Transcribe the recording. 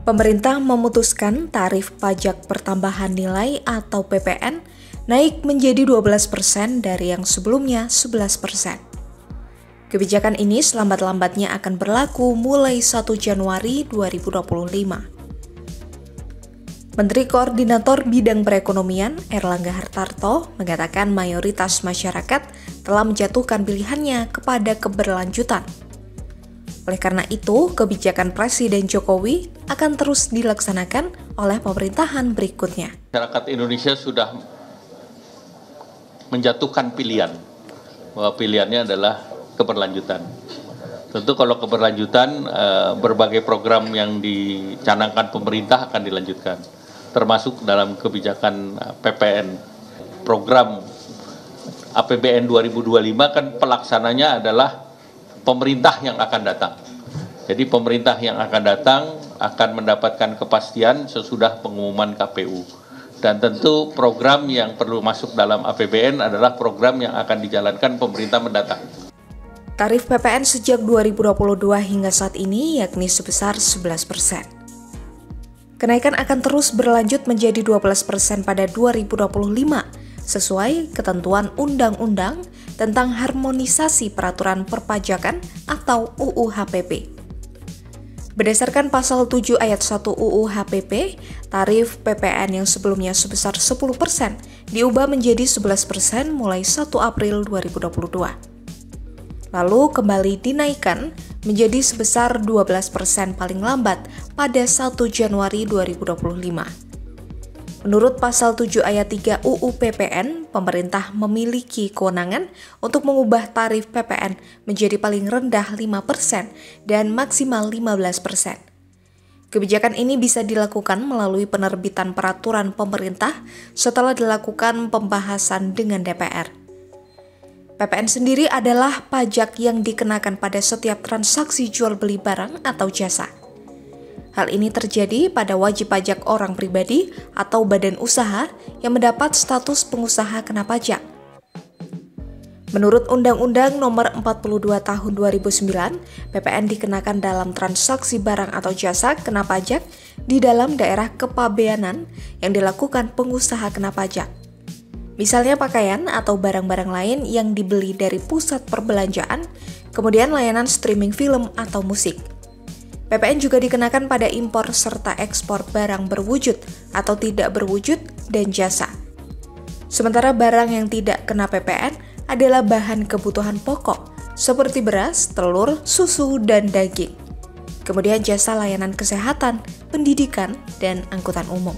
Pemerintah memutuskan tarif pajak pertambahan nilai atau PPN naik menjadi 12% dari yang sebelumnya 11%. Kebijakan ini selambat-lambatnya akan berlaku mulai 1 Januari 2025. Menteri Koordinator Bidang Perekonomian Erlangga Hartarto mengatakan mayoritas masyarakat telah menjatuhkan pilihannya kepada keberlanjutan. Oleh karena itu, kebijakan Presiden Jokowi akan terus dilaksanakan oleh pemerintahan berikutnya. Masyarakat Indonesia sudah menjatuhkan pilihan, bahwa pilihannya adalah keberlanjutan. Tentu kalau keberlanjutan, berbagai program yang dicanangkan pemerintah akan dilanjutkan, termasuk dalam kebijakan PPN. Program APBN 2025 kan pelaksananya adalah pemerintah yang akan datang. Jadi pemerintah yang akan datang akan mendapatkan kepastian sesudah pengumuman KPU. Dan tentu program yang perlu masuk dalam APBN adalah program yang akan dijalankan pemerintah mendatang. Tarif PPN sejak 2022 hingga saat ini yakni sebesar 11%. Kenaikan akan terus berlanjut menjadi 12% pada 2025 sesuai ketentuan Undang-Undang tentang Harmonisasi Peraturan Perpajakan atau UU HPP. Berdasarkan pasal 7 ayat 1 UU HPP, tarif PPN yang sebelumnya sebesar 10% diubah menjadi 11% mulai 1 April 2022. Lalu kembali dinaikkan menjadi sebesar 12% paling lambat pada 1 Januari 2025. Menurut pasal 7 ayat 3 UU PPN, pemerintah memiliki kewenangan untuk mengubah tarif PPN menjadi paling rendah 5% dan maksimal 15%. Kebijakan ini bisa dilakukan melalui penerbitan peraturan pemerintah setelah dilakukan pembahasan dengan DPR. PPN sendiri adalah pajak yang dikenakan pada setiap transaksi jual beli barang atau jasa. Hal ini terjadi pada wajib pajak orang pribadi atau badan usaha yang mendapat status pengusaha kena pajak. Menurut Undang-Undang Nomor 42 Tahun 2009, PPN dikenakan dalam transaksi barang atau jasa kena pajak di dalam daerah kepabeanan yang dilakukan pengusaha kena pajak. Misalnya pakaian atau barang-barang lain yang dibeli dari pusat perbelanjaan, kemudian layanan streaming film atau musik. PPN juga dikenakan pada impor serta ekspor barang berwujud atau tidak berwujud dan jasa. Sementara barang yang tidak kena PPN adalah bahan kebutuhan pokok seperti beras, telur, susu, dan daging. Kemudian jasa layanan kesehatan, pendidikan, dan angkutan umum.